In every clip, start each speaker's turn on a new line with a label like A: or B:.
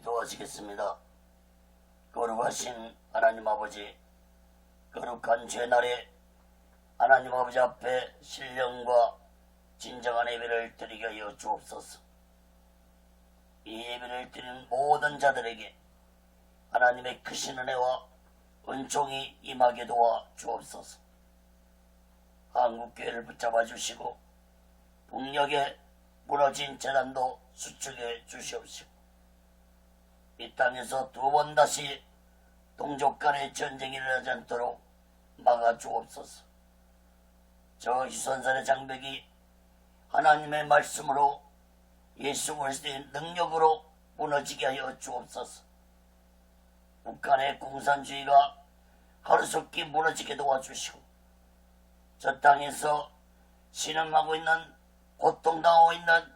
A: 기도하시겠습니다. 거룩하신 하나님 아버지, 거룩한 죄날에 하나님 아버지 앞에 신령과 진정한 예배를 드리게 하여 주옵소서. 이 예배를 드리는 모든 자들에게 하나님의 크신 은혜와 은총이 임하게 도와 주옵소서. 한국교회를 붙잡아 주시고 북녘에 무너진 재단도 수축해 주시옵시고 이 땅에서 두 번 다시 동족 간의 전쟁이 일어나지 않도록 막아 주옵소서. 저 희선산의 장벽이 하나님의 말씀으로 예수 그리스도의 능력으로 무너지게 하여 주옵소서. 북한의 공산주의가 하루속히 무너지게 도와주시고 저 땅에서 신음하고 있는 고통당하고 있는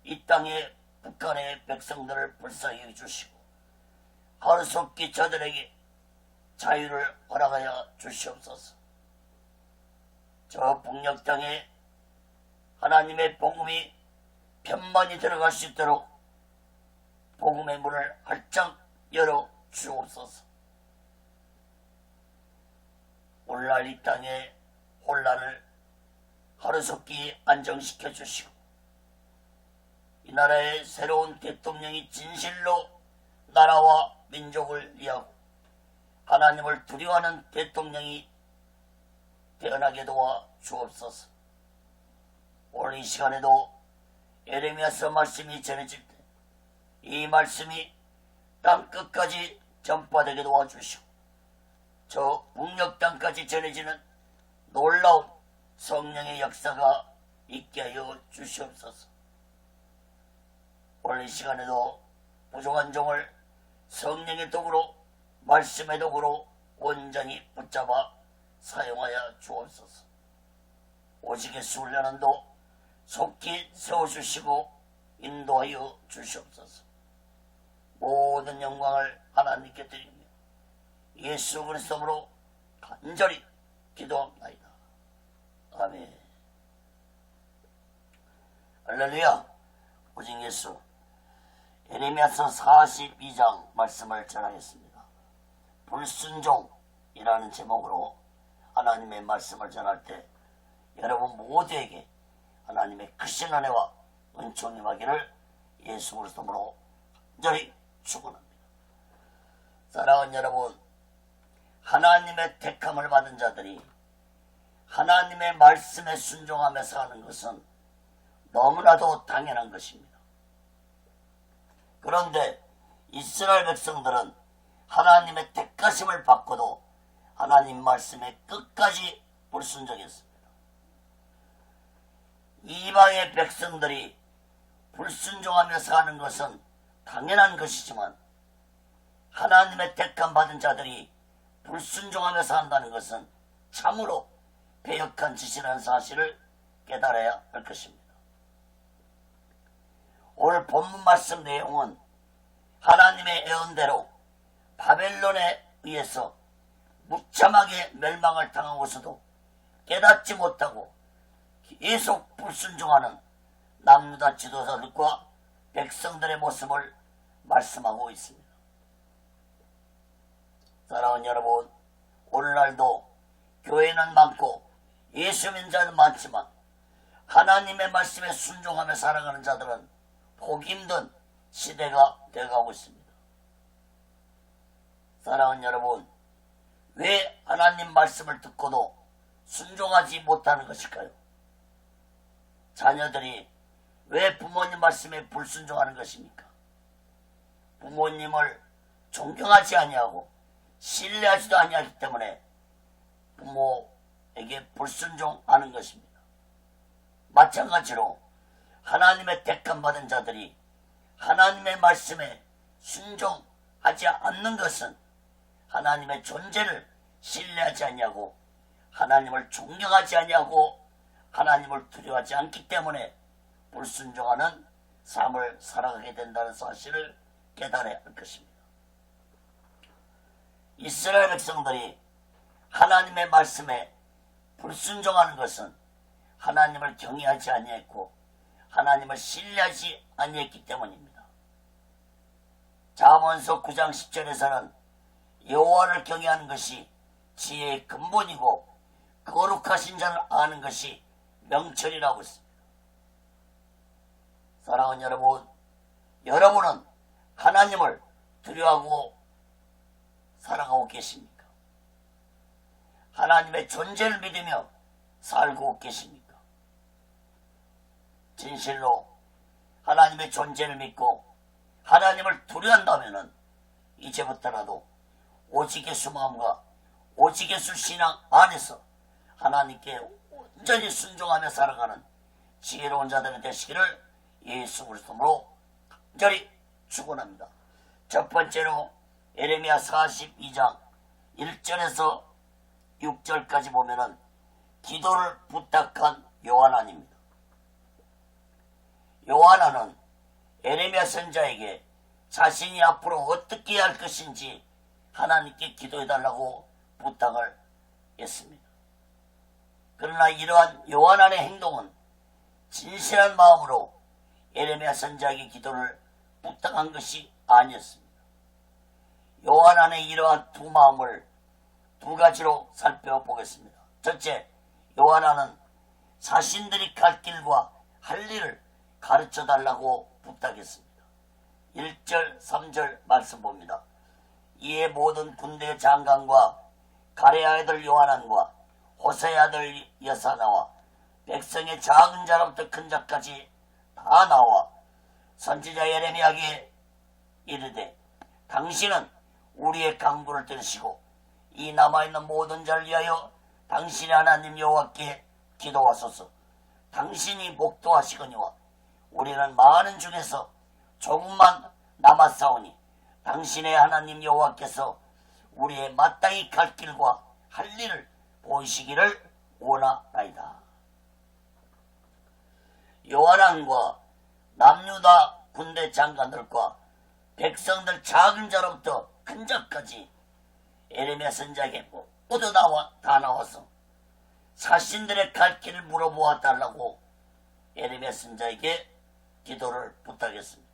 A: 이 땅의 북한의 백성들을 불쌍히 해주시고 하루속히 저들에게 자유를 허락하여 주시옵소서. 저 북녘 땅에 하나님의 복음이 편만히 들어갈 수 있도록 복음의 문을 활짝 열어 주옵소서. 오늘날 이 땅의 혼란을 하루속히 안정시켜 주시고 이 나라의 새로운 대통령이 진실로 나라와 민족을 위하고 하나님을 두려워하는 대통령이 태어나게 도와 주옵소서. 오늘 이 시간에도 예레미야서 말씀이 전해질 때 이 말씀이 땅끝까지 전파되게 도와주시고 저 북녘 땅까지 전해지는 놀라운 성령의 역사가 있게 하여 주시옵소서. 오늘 이 시간에도 부족한 종을 성령의 도구로 말씀의 도구로 온전히 붙잡아 사용하여 주옵소서. 오직의 수훈련도 속히 세워주시고 인도하여 주시옵소서. 모든 영광을 하나님께 드리며 예수 그리스도로 간절히 기도합니다. 아멘. 할렐루야. 오직 예수. 예레미야서 42장 말씀을 전하겠습니다. 불순종이라는 제목으로 하나님의 말씀을 전할 때 여러분 모두에게 하나님의 크신 은혜와 은총이 임하기를 예수 그리스도로 간절히 축원합니다. 사랑하는 여러분, 하나님의 택함을 받은 자들이 하나님의 말씀에 순종하며 사는 것은 너무나도 당연한 것입니다. 그런데 이스라엘 백성들은 하나님의 택하심을 받고도 하나님 말씀에 끝까지 불순종했습니다. 이방의 백성들이 불순종하며 사는 것은 당연한 것이지만 하나님의 택함 받은 자들이 불순종하며 산다는 것은 참으로 배역한 짓이라는 사실을 깨달아야 할 것입니다. 오늘 본문 말씀 내용은 하나님의 예언대로 바벨론에 의해서 무참하게 멸망을 당하고서도 깨닫지 못하고 계속 불순종하는 남유다 지도자들과 백성들의 모습을 말씀하고 있습니다. 사랑하는 여러분, 오늘날도 교회는 많고 예수 믿는 자는 많지만 하나님의 말씀에 순종하며 살아가는 자들은 보기 힘든 시대가 되어가고 있습니다. 사랑하는 여러분, 왜 하나님 말씀을 듣고도 순종하지 못하는 것일까요? 자녀들이 왜 부모님 말씀에 불순종하는 것입니까? 부모님을 존경하지 아니하고 신뢰하지도 아니하기 때문에 부모에게 불순종하는 것입니다. 마찬가지로 하나님의 택함 받은 자들이 하나님의 말씀에 순종하지 않는 것은 하나님의 존재를 신뢰하지 아니하고 하나님을 존경하지 아니하고 하나님을 두려워하지 않기 때문에 불순종하는 삶을 살아가게 된다는 사실을 깨달아야 할 것입니다. 이스라엘 백성들이 하나님의 말씀에 불순종하는 것은 하나님을 경외하지 아니했고 하나님을 신뢰하지 아니했기 때문입니다. 잠언서 9장 10절에서는 여호와를 경외하는 것이 지혜의 근본이고 거룩하신 자를 아는 것이 명철이라고 했습니다. 사랑하는 여러분, 여러분은 하나님을 두려워하고 살아가고 계십니까? 하나님의 존재를 믿으며 살고 계십니까? 진실로 하나님의 존재를 믿고 하나님을 두려워한다면 이제부터라도 오직 예수 마음과 오직 예수 신앙 안에서 하나님께 온전히 순종하며 살아가는 지혜로운 자들이 되시기를 예수 그리스도로 간절히 축원합니다. 첫 번째로 예레미야 42장 1절에서 6절까지 보면은 기도를 부탁한 요하나입니다. 요하나는 예레미야 선지자에게 자신이 앞으로 어떻게 해야 할 것인지 하나님께 기도해달라고 부탁을 했습니다. 그러나 이러한 요하나의 행동은 진실한 마음으로 예레미야 선지자에게 기도를 부탁한 것이 아니었습니다. 요하나의 이러한 두 마음을 두 가지로 살펴보겠습니다. 첫째, 요하나는 자신들이 갈 길과 할 일을 가르쳐달라고 부탁했습니다. 1절 3절 말씀 봅니다. 이에 모든 군대 장관과 가레 아들 요하난과 호세 아들 여사나와 백성의 작은 자로부터 큰 자까지 다 나와 선지자 예레미야에게 이르되 당신은 우리의 강구를 들으시고 이 남아있는 모든 자를 위하여 당신의 하나님 여호와께 기도하소서. 당신이 목도하시거니와 우리는 많은 중에서 조금만 남았사오니 당신의 하나님 여호와께서 우리의 마땅히 갈 길과 할 일을 보이시기를 원하나이다. 요하난과 남유다 군대 장관들과 백성들 작은 자로부터 큰 자까지 예레미야 선지자에게 모두 다 나와서 자신들의 갈 길을 물어보아 달라고 예레미야 선지자에게 기도를 부탁했습니다.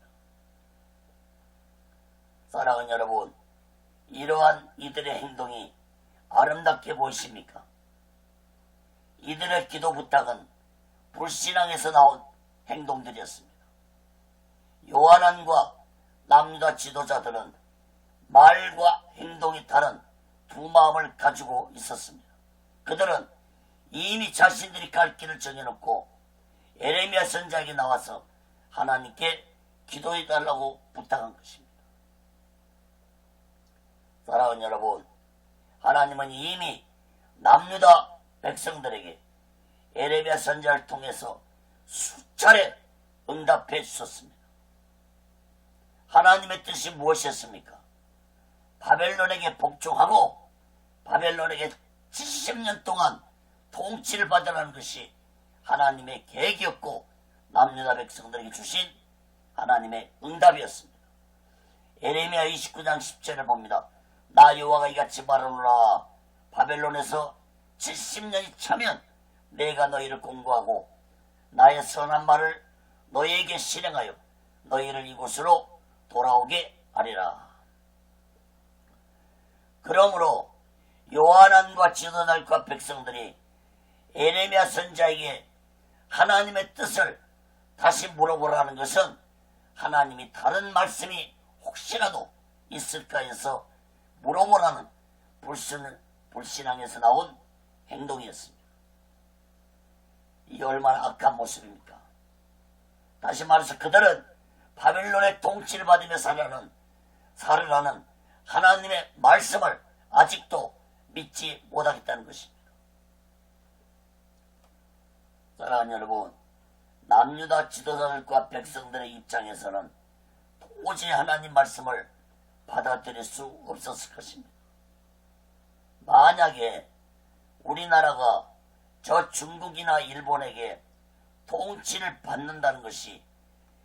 A: 사랑하는 여러분, 이러한 이들의 행동이 아름답게 보이십니까? 이들의 기도 부탁은 불신앙에서 나온 행동들이었습니다. 요하난과 남유다 지도자들은 말과 행동이 다른 두 마음을 가지고 있었습니다. 그들은 이미 자신들이 갈 길을 정해놓고 예레미야 선지자에게 나와서 하나님께 기도해달라고 부탁한 것입니다. 사랑하는 여러분, 하나님은 이미 남유다 백성들에게 예레미야 선지자를 통해서 수차례 응답해 주셨습니다. 하나님의 뜻이 무엇이었습니까? 바벨론에게 복종하고 바벨론에게 70년 동안 통치를 받으라는 것이 하나님의 계획이었고 남유다 백성들에게 주신 하나님의 응답이었습니다. 예레미야 29장 10절을 봅니다. 나 여호와가 이같이 말하노라. 바벨론에서 70년이 차면 내가 너희를 공고하고 나의 선한 말을 너희에게 실행하여 너희를 이곳으로 돌아오게 하리라. 그러므로 요하난과 지도자들과 백성들이 예레미야 선지자에게 하나님의 뜻을 다시 물어보라는 것은 하나님이 다른 말씀이 혹시라도 있을까 해서 물어보라는 불신앙에서 나온 행동이었습니다. 이게 얼마나 악한 모습입니까? 다시 말해서 그들은 바벨론의 통치를 받으며 살으라는 하나님의 말씀을 아직도 믿지 못하겠다는 것입니다. 사랑하는 여러분, 남유다 지도자들과 백성들의 입장에서는 도저히 하나님 말씀을 받아들일 수 없었을 것입니다. 만약에 우리나라가 저 중국이나 일본에게 통치를 받는다는 것이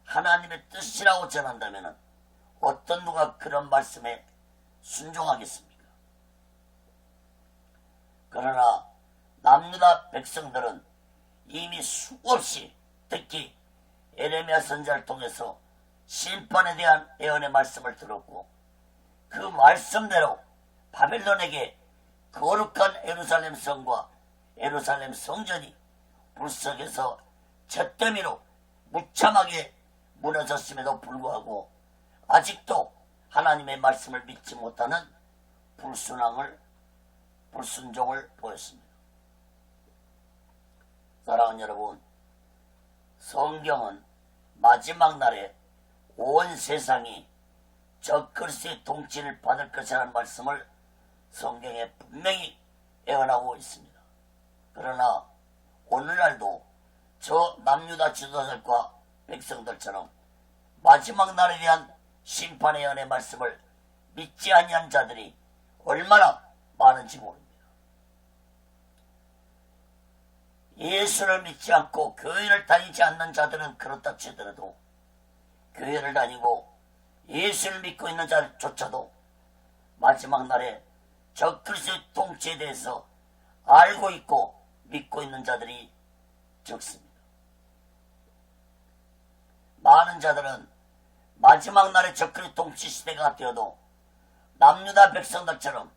A: 하나님의 뜻이라고 전한다면 어떤 누가 그런 말씀에 순종하겠습니까? 그러나 남유다 백성들은 이미 수없이 특히 예레미야 선지자를 통해서 심판에 대한 예언의 말씀을 들었고 그 말씀대로 바벨론에게 거룩한 예루살렘 성과 예루살렘 성전이 불석에서 잿더미로 무참하게 무너졌음에도 불구하고 아직도 하나님의 말씀을 믿지 못하는 불순종을 보였습니다. 사랑하는 여러분, 성경은 마지막 날에 온 세상이 적그리스도의 통치를 받을 것이라는 말씀을 성경에 분명히 예언하고 있습니다. 그러나 오늘날도 저 남유다 지도자들과 백성들처럼 마지막 날에 대한 심판의 예언의 말씀을 믿지 아니한 자들이 얼마나 많은지 모릅니다. 예수를 믿지 않고 교회를 다니지 않는 자들은 그렇다 치더라도 교회를 다니고 예수를 믿고 있는 자조차도 마지막 날에 적그리스도의 통치에 대해서 알고 있고 믿고 있는 자들이 적습니다. 많은 자들은 마지막 날의 적그리스도 통치 시대가 되어도 남유다 백성들처럼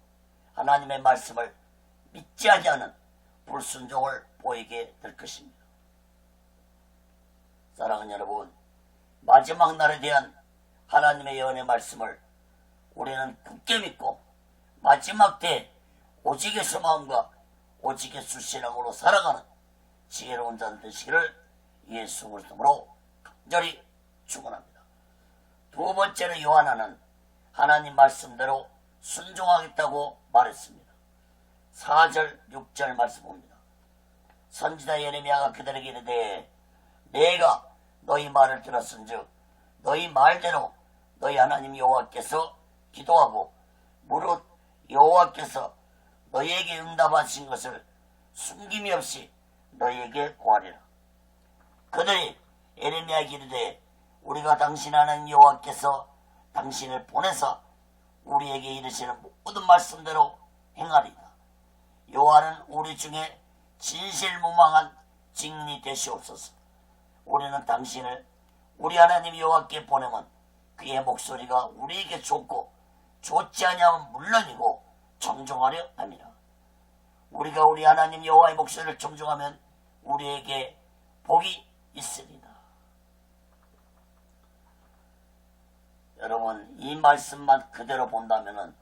A: 하나님의 말씀을 믿지 아니하는 불순종을 보이게 될 것입니다. 사랑하는 여러분, 마지막 날에 대한 하나님의 예언의 말씀을 우리는 굳게 믿고 마지막 때 오직 예수 마음과 오직 예수 신앙으로 살아가는 지혜로운 자들 되시기를 예수 그리스도로 간절히 축원합니다. 두 번째로 요한은 하나님 말씀대로 순종하겠다고 말했습니다. 4절 6절 말씀 봅니다. 선지자 예레미야가 그들에게 이르되 내가 너희 말을 들었은즉 너희 말대로 너희 하나님 여호와께서 기도하고 무릇 여호와께서 너희에게 응답하신 것을 숨김이 없이 너희에게 구하리라. 그들이 예레미야에게 이르되 우리가 당신 하나님 여호와께서 당신을 보내서 우리에게 이르시는 모든 말씀대로 행하리이다. 여호와는 우리 중에 진실무망한 증인이 되시옵소서. 우리는 당신을 우리 하나님 여호와께 보내면 그의 목소리가 우리에게 좋고 좋지 아니하면 물론이고 청종하려 함이라. 우리가 우리 하나님 여호와의 목소리를 청종하면 우리에게 복이 있으리라. 여러분, 이 말씀만 그대로 본다면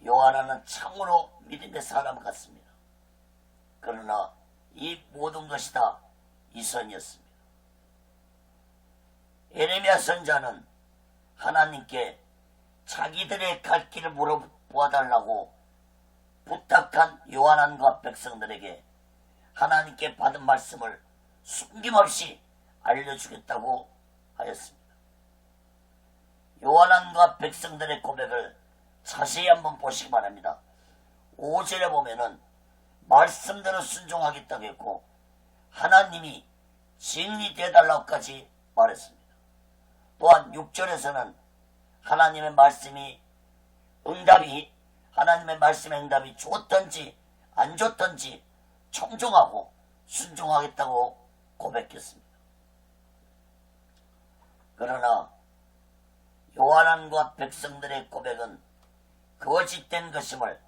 A: 요한은 참으로 믿음의 사람 같습니다. 그러나 이 모든 것이 다 이선이었습니다. 예레미야 선지자는 하나님께 자기들의 갈 길을 물어보아달라고 부탁한 요한과 백성들에게 하나님께 받은 말씀을 숨김없이 알려주겠다고 하였습니다. 요한과 백성들의 고백을 자세히 한번 보시기 바랍니다. 5절에 보면은 말씀대로 순종하겠다고 했고 하나님이 증인이 되어달라고까지 말했습니다. 또한 6절에서는 하나님의 말씀의 응답이 좋든지 안 좋든지 청종하고 순종하겠다고 고백했습니다. 그러나 요한과 백성들의 고백은 거짓된 것임을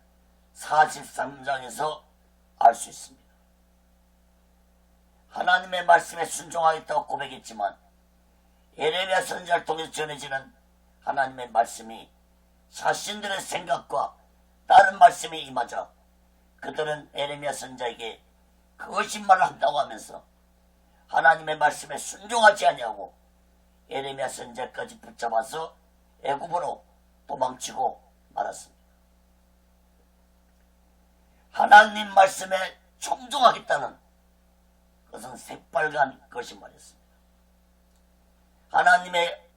A: 43장에서 알 수 있습니다. 하나님의 말씀에 순종하겠다고 고백했지만 예레미야 선지자를 통해서 전해지는 하나님의 말씀이 자신들의 생각과 다른 말씀이 임하자 그들은 예레미야 선지자에게 거짓말을 한다고 하면서 하나님의 말씀에 순종하지 아니하고 예레미야 선지자까지 붙잡아서 애굽으로 도망치고 말았습니다. 하나님 말씀에 청종하겠다는 그것은 새빨간 거짓말이었습니다. 하나님의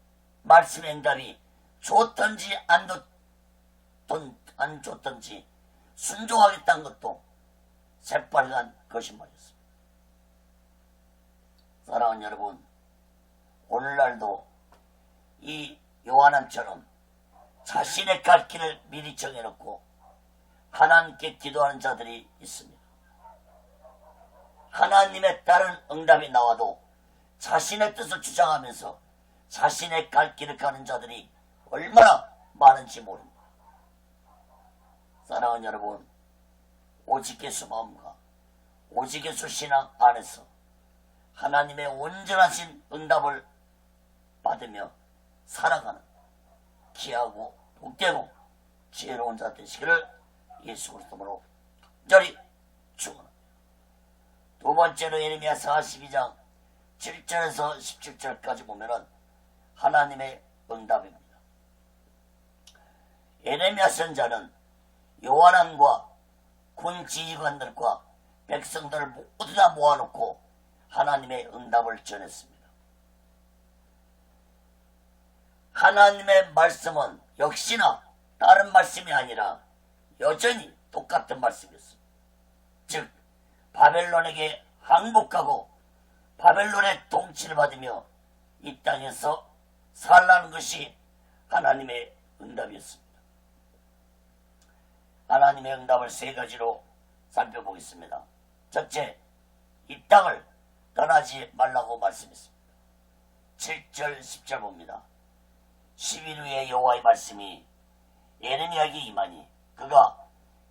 A: 말씀의 응답이 좋든지 안 좋든지 순종하겠다는 것도 새빨간 거짓말이었습니다. 사랑하는 여러분, 오늘날도 이 요한처럼 자신의 갈 길을 미리 정해놓고 하나님께 기도하는 자들이 있습니다. 하나님의 다른 응답이 나와도 자신의 뜻을 주장하면서 자신의 갈 길을 가는 자들이 얼마나 많은지 모릅니다. 사랑하는 여러분, 오직 예수 마음과 오직 예수 신앙 안에서 하나님의 온전하신 응답을 받으며 살아가는 귀하고 복되고 지혜로운 자 되시기를 예수 그리스도로 간절히 축원합니다. 두 번째로 예레미야 42장 7절에서 17절까지 보면은 하나님의 응답입니다. 예레미야 선자는 요한왕과 군 지휘관들과 백성들을 모두 다 모아놓고 하나님의 응답을 전했습니다. 하나님의 말씀은 역시나 다른 말씀이 아니라 여전히 똑같은 말씀이었습니다. 즉 바벨론에게 항복하고 바벨론의 통치를 받으며 이 땅에서 살라는 것이 하나님의 응답이었습니다. 하나님의 응답을 세 가지로 살펴보겠습니다. 첫째, 이 땅을 떠나지 말라고 말씀했습니다. 7절 10절 봅니다. 10일 후에 여호와의 말씀이 예레미야에게 임하니 그가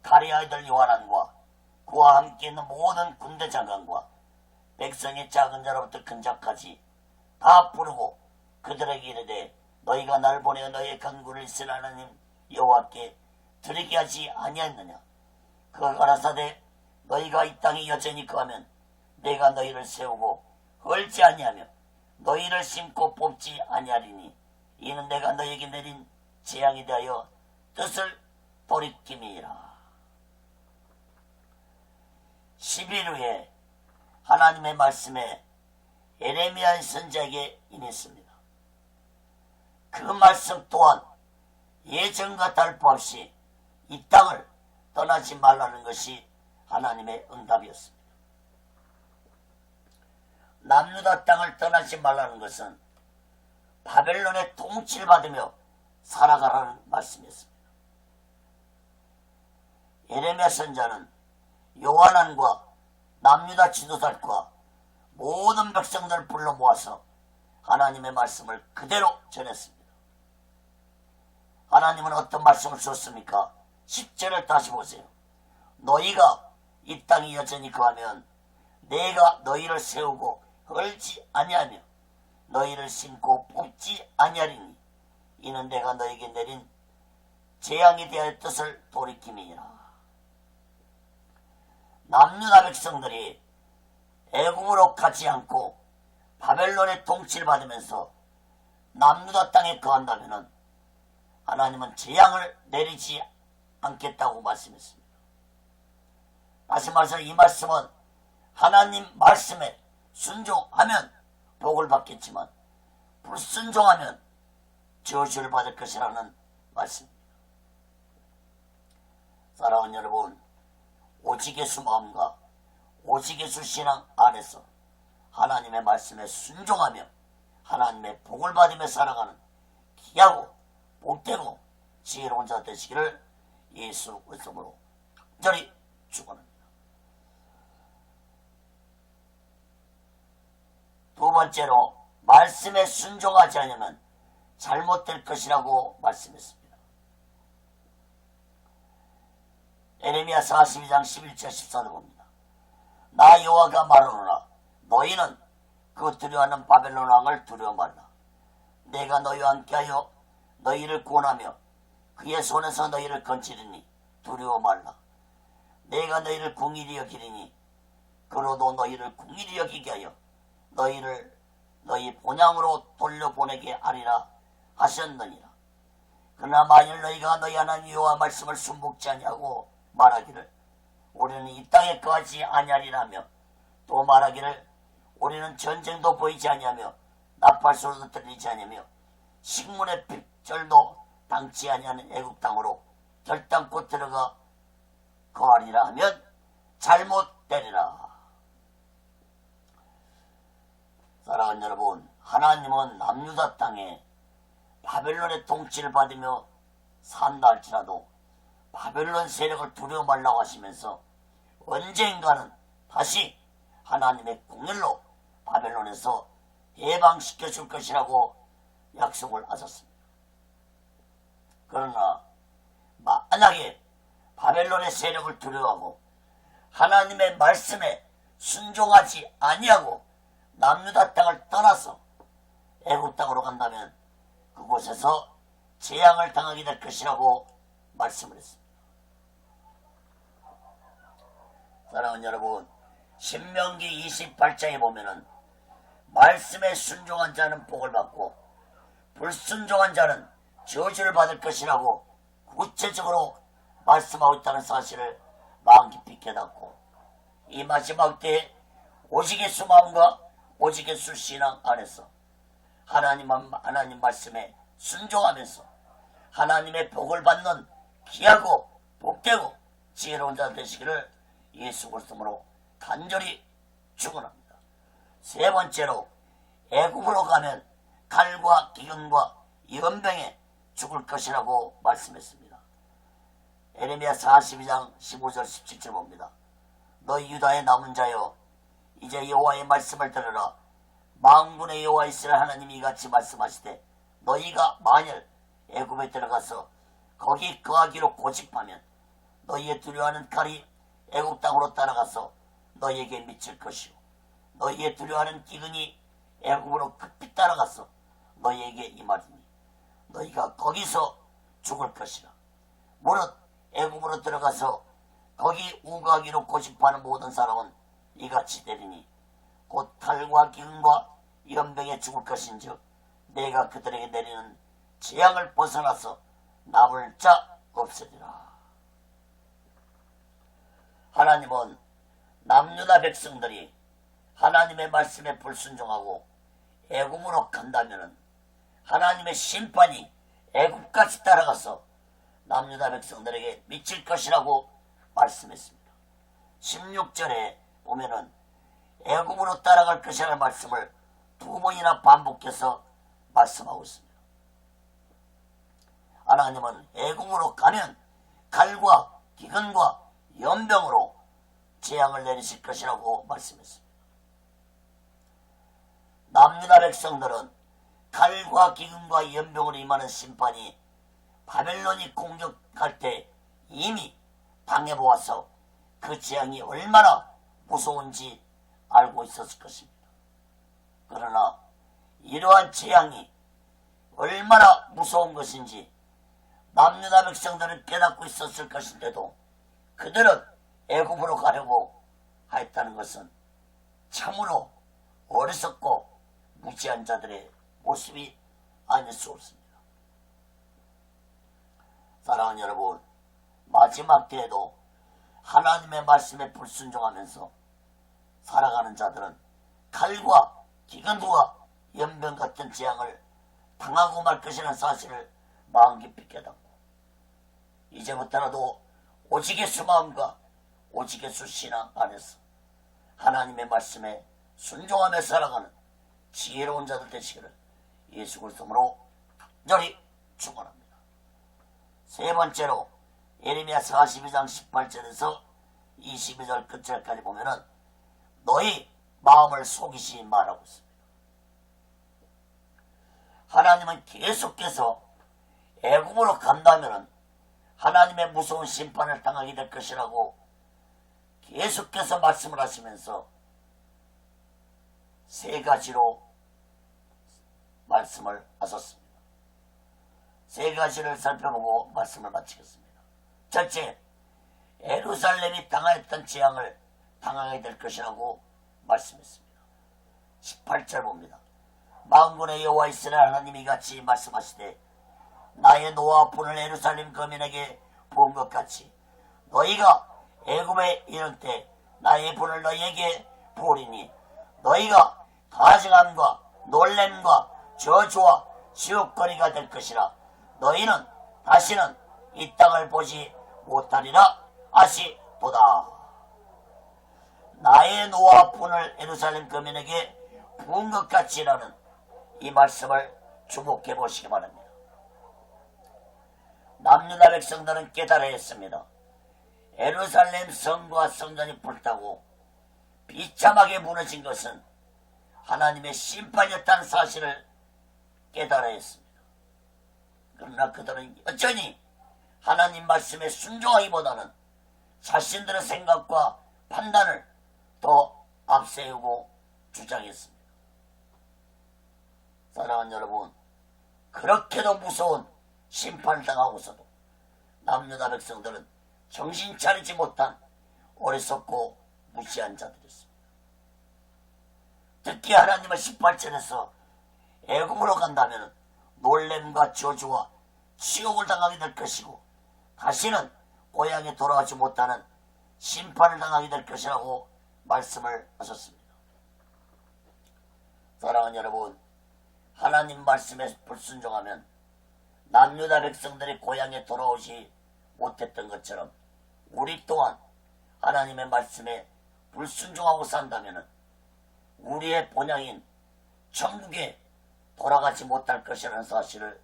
A: 가레 아이들 요한안과 그와 함께 있는 모든 군대 장관과 백성의 작은 자로부터 큰 자까지 다 부르고 그들에게 이르되 너희가 나를 보내어 너희의 간구를 있을 하나님 여호와께 드리게 하지 아니하였느냐. 그가 가라사대 너희가 이 땅에 여전히 거하면 내가 너희를 세우고 헐지 아니하며 너희를 심고 뽑지 아니하리니 이는 내가 너희에게 내린 재앙에 대하여 뜻을 돌이킴이라. 10일 후에 하나님의 말씀에 예레미야의 선지자에게 임했습니다. 그 말씀 또한 예전과 다를 바 없이 이 땅을 떠나지 말라는 것이 하나님의 응답이었습니다. 남유다 땅을 떠나지 말라는 것은 바벨론의 통치를 받으며 살아가라는 말씀이었습니다. 예레미야 선자는 요한안과 남유다 지도자들과 모든 백성들을 불러 모아서 하나님의 말씀을 그대로 전했습니다. 하나님은 어떤 말씀을 주었습니까? 10절을 다시 보세요. 너희가 이 땅에 여전히 거하면 내가 너희를 세우고 헐지 아니하며 너희를 심고 뽑지 아니하리니 이는 내가 너희에게 내린 재앙에 대하여 뜻을 돌이킴이니라. 남유다 백성들이 애굽으로 가지 않고 바벨론의 통치를 받으면서 남유다 땅에 거한다면 하나님은 재앙을 내리지 않겠다고 말씀했습니다. 다시 말해서 이 말씀은 하나님 말씀에 순종하면 복을 받겠지만 불순종하면 저주를 받을 것이라는 말씀입니다. 사랑하는 여러분, 오직 예수 마음과 오직 예수 신앙 안에서 하나님의 말씀에 순종하며 하나님의 복을 받으며 살아가는 귀하고 복되고 지혜로운 자 되시기를 예수 그리스도로 간절히 축원합니다. 두 번째로 말씀에 순종하지 않으면 잘못될 것이라고 말씀했습니다. 예레미야 42장 11절 14절 봅니다. 나 여호와가 말하노라 너희는 그 두려워하는 바벨론 왕을 두려워 말라. 내가 너희와 함께하여 너희를 구원하며 그의 손에서 너희를 건지리니 두려워 말라. 내가 너희를 궁일이 여기리니 그로도 너희를 궁일이 여기게 하여 너희를 너희 본향으로 돌려보내게 하리라 하셨느니라. 그러나 만일 너희가 너희 하나님 여호와 말씀을 순복지 아니하고 말하기를 우리는 이 땅에 거하지 아니하리라며 또 말하기를 우리는 전쟁도 보이지 아니하며 나팔소리도 들리지 아니하며 식문의 빗절도 당치 아니하는 애국 땅으로 결단코 들어가 거하리라 하면 잘못되리라. 사랑하는 여러분, 하나님은 남유다 땅에 바벨론의 통치를 받으며 산다 할지라도 바벨론 세력을 두려워 말라고 하시면서 언젠가는 다시 하나님의 공일로 바벨론에서 해방시켜 줄 것이라고 약속을 하셨습니다. 그러나 만약에 바벨론의 세력을 두려워하고 하나님의 말씀에 순종하지 아니하고 남유다 땅을 떠나서 애굽 땅으로 간다면 그곳에서 재앙을 당하게 될 것이라고 말씀을 했습니다. 사랑하는 여러분, 신명기 28장에 보면은 말씀에 순종한 자는 복을 받고 불순종한 자는 저주를 받을 것이라고 구체적으로 말씀하고 있다는 사실을 마음 깊이 깨닫고 이 마지막 때에 오직 예수 마음과 오직 예수 신앙 안에서 하나님 말씀에 순종하면서 하나님의 복을 받는 귀하고 복되고 지혜로운 자 되시기를 예수 그리스도로 간절히 축원합니다. 세 번째로 애굽으로 가면 칼과 기근과 연병에 죽을 것이라고 말씀했습니다. 에레미야 42장 15절 17절 봅니다. 너희 유다의 남은 자여 이제 여호와의 말씀을 들으라. 만군의 여호와 이스라엘 하나님이 이같이 말씀하시되 너희가 만일 애굽에 들어가서 거기 거하기로 고집하면 너희의 두려워하는 칼이 애굽 땅으로 따라가서 너희에게 미칠 것이요 너희의 두려워하는 기근이 애굽으로 급히 따라가서 너희에게 임하리니 너희가 거기서 죽을 것이라. 무릇 애굽으로 들어가서 거기 우거하기로 고집하는 모든 사람은 이같이 되리니 곧 칼과 기근과 연병에 죽을 것인즉 내가 그들에게 내리는 재앙을 벗어나서 남을 자 없으리라. 하나님은 남유다 백성들이 하나님의 말씀에 불순종하고 애굽으로 간다면 하나님의 심판이 애굽까지 따라가서 남유다 백성들에게 미칠 것이라고 말씀했습니다. 16절에 보면은 애굽으로 따라갈 것이라는 말씀을 두 번이나 반복해서 말씀하고 있습니다. 하나님은 애굽으로 가면 칼과 기근과 연병으로 재앙을 내리실 것이라고 말씀했습니다. 남유다 백성들은 칼과 기근과 연병으로 임하는 심판이 바벨론이 공격할 때 이미 당해보아서 그 재앙이 얼마나 무서운지 알고 있었을 것입니다. 그러나 이러한 재앙이 얼마나 무서운 것인지 남유다 백성들은 깨닫고 있었을 것인데도 그들은 애굽으로 가려고 하였다는 것은 참으로 어리석고 무지한 자들의 모습이 아닐 수 없습니다. 사랑하는 여러분, 마지막 때에도 하나님의 말씀에 불순종하면서 살아가는 자들은 칼과 기근과 연병 같은 재앙을 당하고 말 것이라는 사실을 마음 깊이 깨닫고 이제부터라도 오직 예수 마음과 오직 예수 신앙 안에서 하나님의 말씀에 순종하며 살아가는 지혜로운 자들 되시기를 예수 그리스도로 간절히 축원합니다. 세 번째로 예레미야 42장 18절에서 22절 끝절까지 보면은 너희 마음을 속이지 말라고 있습니다. 하나님은 계속해서 애굽으로 간다면은 하나님의 무서운 심판을 당하게 될 것이라고 계속해서 말씀을 하시면서 세 가지로 말씀을 하셨습니다. 세 가지를 살펴보고 말씀을 마치겠습니다. 첫째, 예루살렘이 당하였던 재앙을 당하게 될 것이라고 말씀했습니다. 18절 봅니다. 만군의 여호와 이스라엘 하나님이 같이 말씀하시되 나의 노와 분을 예루살렘 거민에게 부은 것 같이 너희가 애굽에 이를 때 나의 분을 너희에게 부으리니 너희가 가증함과 놀램과 저주와 지옥거리가 될 것이라. 너희는 다시는 이 땅을 보지 못하리라 하시도다. 나의 노와 분을 예루살렘 거민에게 부은 것 같이라는 이 말씀을 주목해 보시기 바랍니다. 남유다 백성들은 깨달아야 했습니다. 예루살렘 성과 성전이 불타고 비참하게 무너진 것은 하나님의 심판이었다는 사실을 깨달아야 했습니다. 그러나 그들은 여전히 하나님 말씀에 순종하기보다는 자신들의 생각과 판단을 더 앞세우고 주장했습니다. 사랑하는 여러분, 그렇게도 무서운 심판을 당하고서도 남유다 백성들은 정신 차리지 못한 어리석고 무시한 자들이었습니다. 특히 하나님의 18절에서 애굽으로 간다면 놀램과 저주와 치욕을 당하게 될 것이고 다시는 고향에 돌아가지 못하는 심판을 당하게 될 것이라고 말씀을 하셨습니다. 사랑하는 여러분, 하나님 말씀에 불순종하면 남유다 백성들이 고향에 돌아오지 못했던 것처럼 우리 또한 하나님의 말씀에 불순종하고 산다면 우리의 본향인 천국에 돌아가지 못할 것이라는 사실을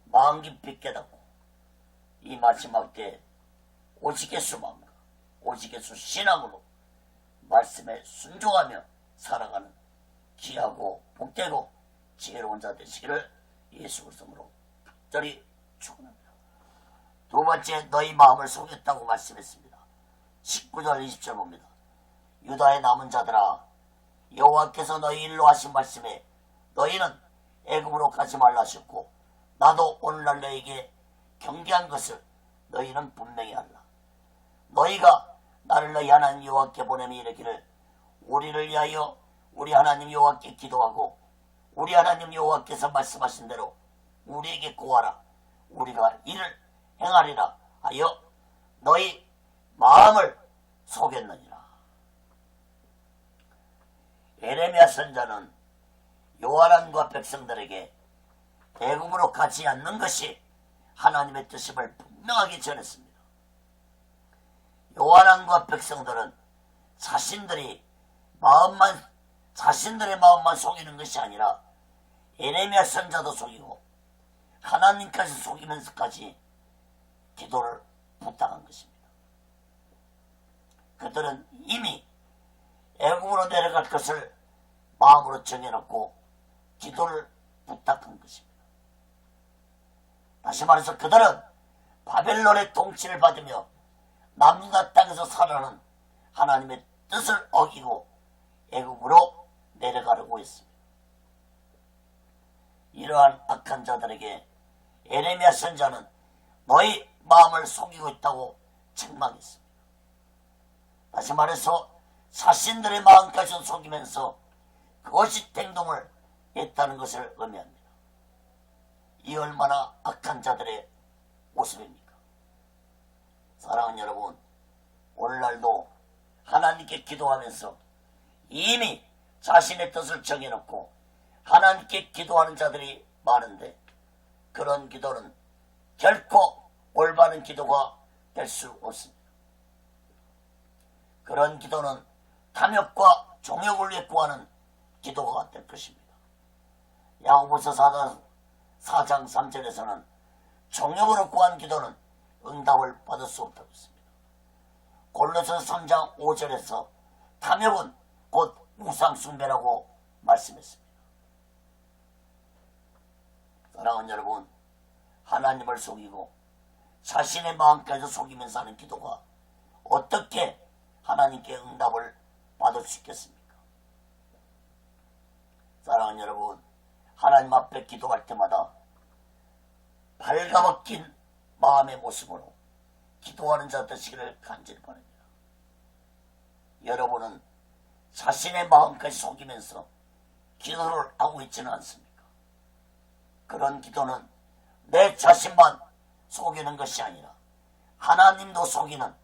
A: 마음 깊이 깨닫고 이 마지막 때에 오직 예수 마음과 오직 예수 신앙으로 말씀에 순종하며 살아가는 귀하고 복되고 지혜로운 자 되시기를 예수 그리스도로 간절히 축원합니다. 두 번째, 너희 마음을 속였다고 말씀했습니다. 19절 20절 봅니다. 유다의 남은 자들아, 여호와께서 너희 일로 하신 말씀에 너희는 애굽으로 가지 말라 하셨고 나도 오늘날 너희에게 경계한 것을 너희는 분명히 알라. 너희가 나를 너희 하나님 여호와께 보내며 이르기를 우리를 위하여 우리 하나님 여호와께 기도하고 우리 하나님 여호와께서 말씀하신 대로 우리에게 구하라. 우리가 이를 행하리라 하여 너희 마음을 속였느니라. 예레미야 선자는 요한과 백성들에게 애굽으로 가지 않는 것이 하나님의 뜻임을 분명하게 전했습니다. 요한과 백성들은 자신들의 마음만 속이는 것이 아니라 예레미야 선자도 속이고 하나님까지 속이면서까지 기도를 부탁한 것입니다. 그들은 이미 애굽으로 내려갈 것을 마음으로 정해놓고 기도를 부탁한 것입니다. 다시 말해서 그들은 바벨론의 통치를 받으며 남유다 땅에서 살아는 하나님의 뜻을 어기고 애굽으로 내려가려고 했습니다. 이러한 악한 자들에게 예레미야 선자는 너희 마음을 속이고 있다고 책망했습니다. 다시 말해서 자신들의 마음까지도 속이면서 그것이 행동을 했다는 것을 의미합니다. 이 얼마나 악한 자들의 모습입니까? 사랑하는 여러분, 오늘날도 하나님께 기도하면서 이미 자신의 뜻을 정해놓고 하나님께 기도하는 자들이 많은데 그런 기도는 결코 올바른 기도가 될 수 없습니다. 그런 기도는 탐욕과 종욕을 위해 구하는 기도가 될 것입니다. 야고보서 4장 3절에서는 종욕으로 구한 기도는 응답을 받을 수 없다고 했습니다. 골로새서 3장 5절에서 탐욕은 곧 우상숭배라고 말씀했습니다. 사랑하는 여러분, 하나님을 속이고 자신의 마음까지 속이면서 하는 기도가 어떻게 하나님께 응답을 받을 수 있겠습니까? 사랑하는 여러분, 하나님 앞에 기도할 때마다 발가벗긴 마음의 모습으로 기도하는 자 되시기를 간절히 바랍니다. 여러분은 자신의 마음까지 속이면서 기도를 하고 있지는 않습니까? 그런 기도는 내 자신만 속이는 것이 아니라 하나님도 속이는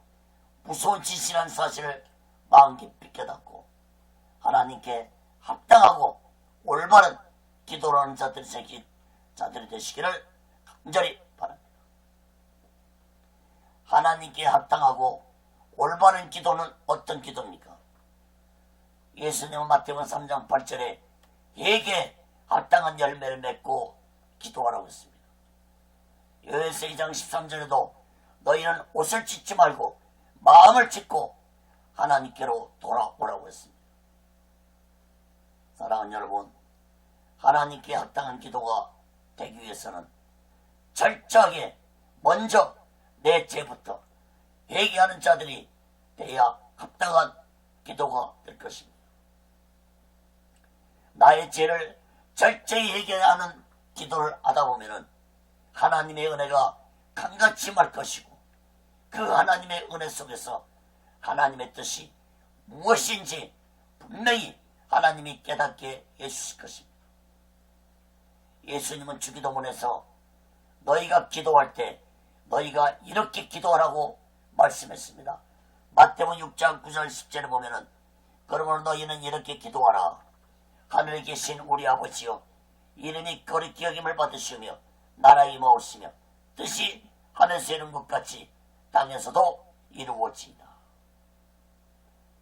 A: 무서운 짓이라는 사실을 마음 깊이 깨닫고 하나님께 합당하고 올바른 기도를 하는 자들이 되시기를 간절히 바랍니다. 하나님께 합당하고 올바른 기도는 어떤 기도입니까? 예수님은 마태복음 3장 8절에 예게 합당한 열매를 맺고 기도하라고 했습니다. 요엘서 2장 13절에도 너희는 옷을 찢지 말고 마음을 찢고 하나님께로 돌아오라고 했습니다. 사랑하는 여러분, 하나님께 합당한 기도가 되기 위해서는 철저하게 먼저 내 죄부터 회개하는 자들이 돼야 합당한 기도가 될 것입니다. 나의 죄를 철저히 회개하는 기도를 하다 보면은 하나님의 은혜가 강같이 말 것이고, 그 하나님의 은혜 속에서 하나님의 뜻이 무엇인지 분명히 하나님이 깨닫게 해주실 것입니다. 예수님은 주기도문에서 너희가 기도할 때 너희가 이렇게 기도하라고 말씀했습니다. 마태복음 6장 9절 10절에 보면은 그러므로 너희는 이렇게 기도하라. 하늘에 계신 우리 아버지여, 이름이 거룩히 여김을 받으시며 나라에 임하옵시며 뜻이 하늘에서 이룬 것 같이 땅에서도 이루어지이다.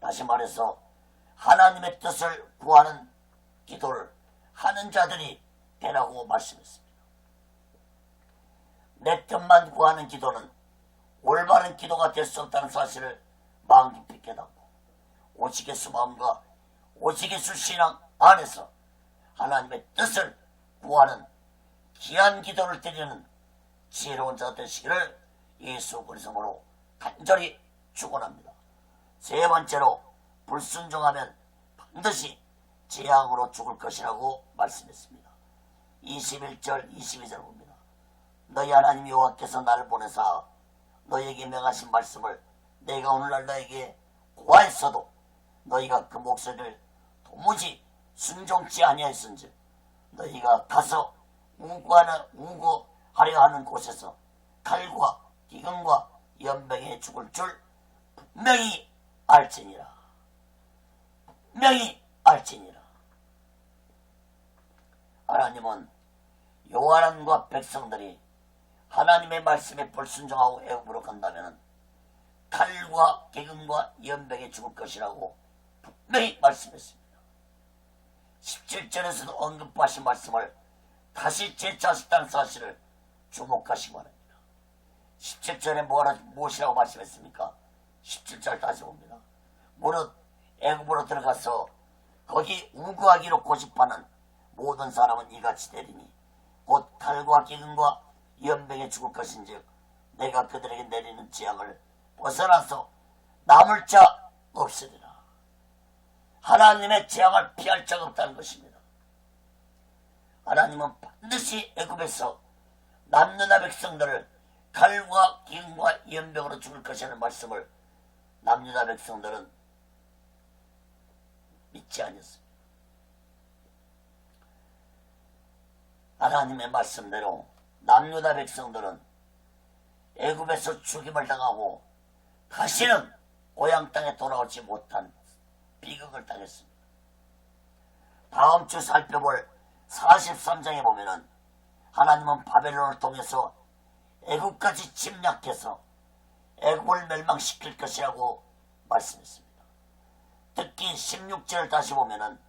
A: 다시 말해서 하나님의 뜻을 구하는 기도를 하는 자들이 되라고 말씀했습니다. 내 뜻만 구하는 기도는 올바른 기도가 될 수 없다는 사실을 마음 깊이 깨닫고, 오직 예수 마음과 오직 예수 신앙 안에서 하나님의 뜻을 구하는 귀한 기도를 드리는 지혜로운 자 되시기를 예수 그리스도로 간절히 축원합니다. 세 번째로, 불순종하면 반드시 재앙으로 죽을 것이라고 말씀했습니다. 21절 22절 봅니다. 너희 하나님 여호와께서 나를 보내사 너희에게 명하신 말씀을 내가 오늘날 너에게 고하였어도 너희가 그 목소리를 도무지 순종치 아니하였은즉 너희가 가서 우고하려 하는 곳에서 칼과 기근과 연병에 죽을 줄 분명히 알지니라. 분명히 알지니라. 하나님은 요한과 백성들이 하나님의 말씀에 불순종하고 애굽으로 간다면 칼과 기근과 연병에 죽을 것이라고 분명히 말씀했습니다. 17절에서도 언급하신 말씀을 다시 재차하셨다는 사실을 주목하시기 바랍니다. 17절에 무엇이라고 말씀했습니까? 17절 다시 봅니다. 무릇 애굽으로 들어가서 거기 우거하기로 고집하는 모든 사람은 이같이 되리니 곧 칼과 기근과 연병에 죽을 것인즉 내가 그들에게 내리는 재앙을 벗어나서 남을 자 없으리라. 하나님의 재앙을 피할 자가 없다는 것입니다. 하나님은 반드시 애굽에서 남유다 백성들을 칼과 기근과 연병으로 죽을 것이라는 말씀을 남유다 백성들은 믿지 않았습니다. 하나님의 말씀대로 남유다 백성들은 애굽에서 죽임을 당하고 다시는 고향 땅에 돌아오지 못한 비극을 당했습니다. 다음 주 살펴볼 43장에 보면은 하나님은 바벨론을 통해서 애굽까지 침략해서 애굽을 멸망시킬 것이라고 말씀했습니다. 특히 16절을 다시 보면은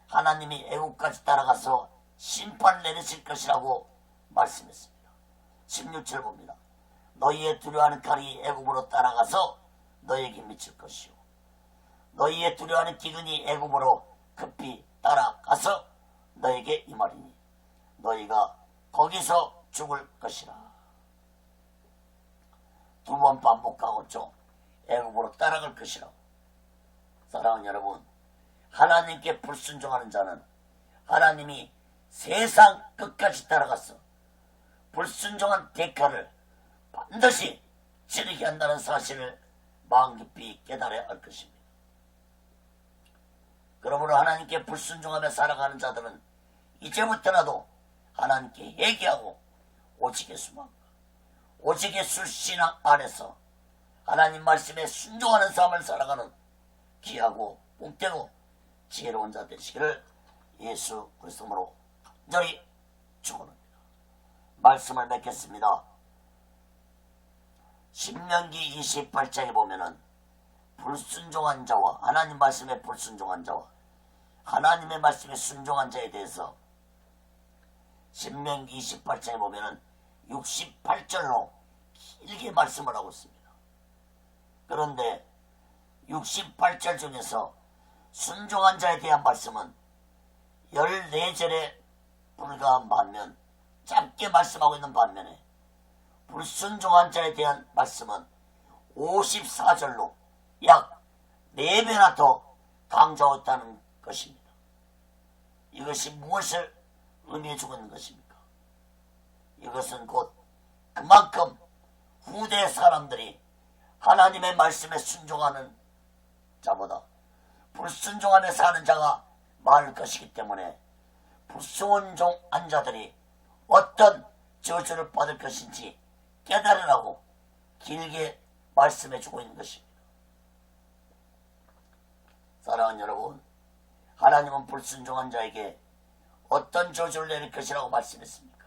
A: 하나님이 애굽까지 따라가서 심판을 내리실 것이라고 말씀했습니다. 16절 봅니다. 너희의 두려워하는 칼이 애굽으로 따라가서 너희에게 미칠 것이요 너희의 두려워하는 기근이 애굽으로 급히 따라가서 너에게 임하리니 너희가 거기서 죽을 것이라. 두 번 반복하고 애굽으로 따라갈 것이라. 사랑하는 여러분, 하나님께 불순종하는 자는 하나님이 세상 끝까지 따라가서 불순종한 대가를 반드시 치르게 한다는 사실을 마음 깊이 깨달아야 할 것입니다. 그러므로 하나님께 불순종하며 살아가는 자들은 이제부터라도 하나님께 회개하고 오직 예수만 오직 예수 신앙 안에서 하나님 말씀에 순종하는 삶을 살아가는 귀하고 복되고 지혜로운 자 되시기를 예수 그리스도로 간절히 축원합니다. 말씀을 맺겠습니다. 신명기 28장에 보면은 불순종한 자와 하나님 말씀에 불순종한 자와 하나님의 말씀에 순종한 자에 대해서 신명기 28장에 보면은 68절로 길게 말씀을 하고 있습니다. 그런데 68절 중에서 순종한 자에 대한 말씀은 14절에 불과하면 짧게 말씀하고 있는 반면에 불순종한 자에 대한 말씀은 54절로 약 4배나 더 강조하고 있다는 것입니다. 이것이 무엇을 의미해 주고 있는 것입니까? 이것은 곧 그만큼 후대 사람들이 하나님의 말씀에 순종하는 자보다 불순종하며 사는 자가 많을 것이기 때문에 불순종한 자들이 어떤 저주를 받을 것인지 깨달으라고 길게 말씀해 주고 있는 것입니다. 사랑하는 여러분, 하나님은 불순종한 자에게 어떤 저주를 내릴 것이라고 말씀했습니까?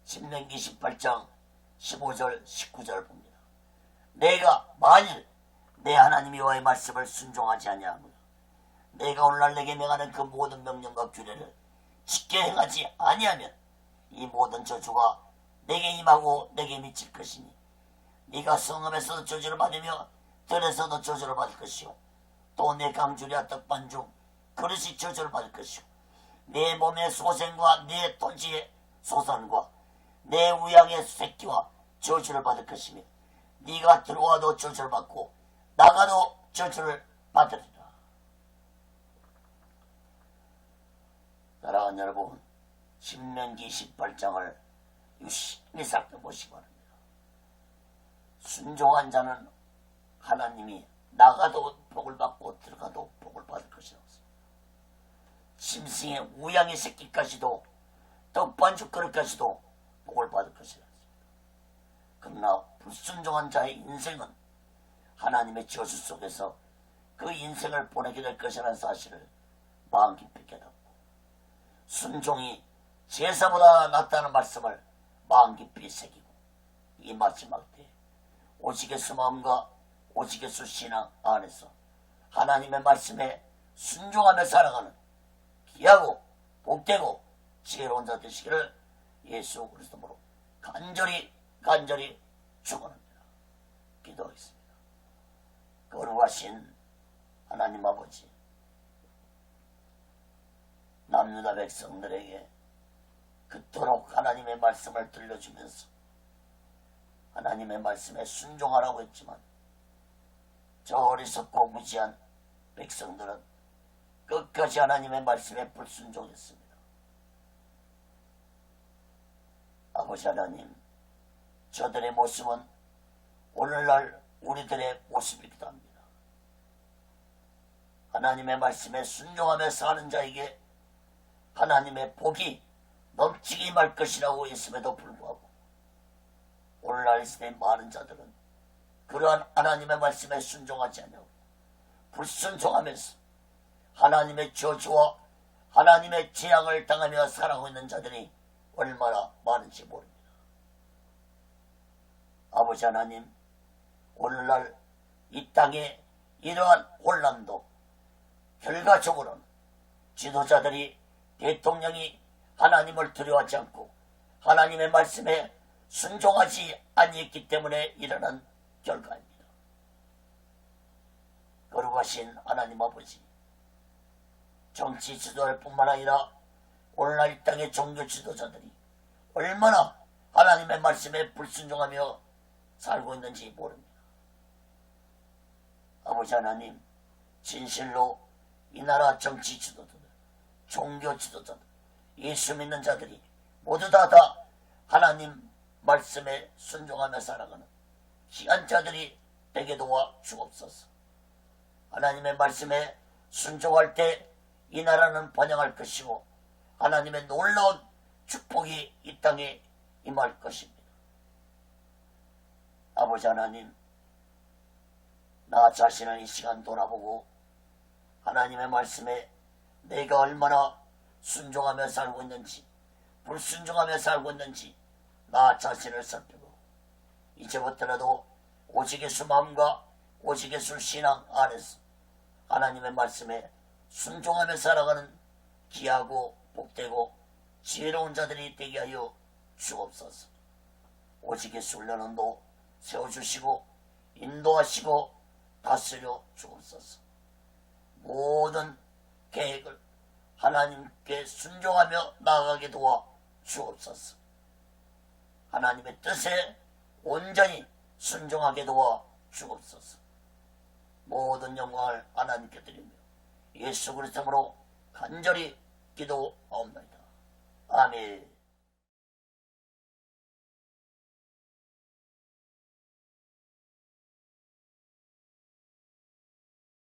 A: 신명기 18장 15절 19절 봅니다. 내가 만일 내 하나님 여호와의 말씀을 순종하지 아니하며 내가 오늘날 내게 명하는 그 모든 명령과 규례를 지켜 행하지 아니하면 이 모든 저주가 내게 임하고 내게 미칠 것이니 네가 성읍에서도 저주를 받으며 들에서도 저주를 받을 것이요 또 내 강주리와 떡반죽 그릇이 저주를 받을 것이요 내 몸의 소생과 내 토지의 소산과 내 우양의 새끼와 저주를 받을 것이며 네가 들어와도 저주를 받고 나가도 저주를 받으리라. 사랑하는 여러분, 신명기 18장을 유심히 살펴보시기 바랍니다. 순종한 자는 하나님이 나가도 복을 받고 들어가도 복을 받을 것이라고 했습니다. 심승의 우양의 새끼까지도 떡반죽 그릇까지도 복을 받을 것이라고 했습니다. 그러나 불순종한 자의 인생은 하나님의 저주 속에서 그 인생을 보내게 될 것이라는 사실을 마음 깊이 깨닫고 순종이 제사보다 낫다는 말씀을 마음 깊이 새기고 이 마지막 때에 오직 예수 마음과 오직 예수 신앙 안에서 하나님의 말씀에 순종하며 살아가는 귀하고 복되고 지혜로운 자 되시기를 예수 그리스도로 간절히 축원합니다. 기도하겠습니다. 거룩하신 하나님 아버지, 남유다 백성들에게 그토록 하나님의 말씀을 들려주면서 하나님의 말씀에 순종하라고 했지만 저 어리석고 무지한 백성들은 끝까지 하나님의 말씀에 불순종했습니다. 아버지 하나님, 저들의 모습은 오늘날 우리들의 모습이기도 합니다. 하나님의 말씀에 순종하며 사는 자에게 하나님의 복이 넘치게 임할 것이라고 했음에도 불구하고 오늘날 이 시대의 많은 자들은 그러한 하나님의 말씀에 순종하지 않냐고 불순종하면서 하나님의 저주와 하나님의 재앙을 당하며 살아가고 있는 자들이 얼마나 많은지 모릅니다. 아버지 하나님, 오늘날 이 땅에 이러한 혼란도 결과적으로는 지도자들이 대통령이 하나님을 두려워하지 않고 하나님의 말씀에 순종하지 아니했기 때문에 일어난 결과입니다. 거룩하신 하나님 아버지, 정치 지도자들 뿐만 아니라 오늘날 이 땅의 종교 지도자들이 얼마나 하나님의 말씀에 불순종하며 살고 있는지 모릅니다. 아버지 하나님, 진실로 이 나라 정치 지도자들, 종교 지도자들, 예수 믿는 자들이 모두 다 하나님 말씀에 순종하며 살아가는 귀한 자들이 되게 도와 주옵소서. 하나님의 말씀에 순종할 때 이 나라는 번영할 것이고 하나님의 놀라운 축복이 이 땅에 임할 것입니다. 아버지 하나님, 나 자신을 이 시간 돌아보고 하나님의 말씀에 내가 얼마나 순종하며 살고 있는지, 불순종하며 살고 있는지 나 자신을 살피고 이제부터라도 오직 예수 마음과 오직 예수 신앙 안에서 하나님의 말씀에 순종하며 살아가는 귀하고 복되고 지혜로운 자들이 되게 하여 주옵소서. 오직 예수 훈련원도 세워주시고 인도하시고 다스려 주옵소서. 모든 계획을 하나님께 순종하며 나아가게 도와 주옵소서. 하나님의 뜻에 온전히 순종하게 도와 주옵소서. 모든 영광을 하나님께 드리며 예수 그리스도로 간절히 기도하옵나이다. 아멘.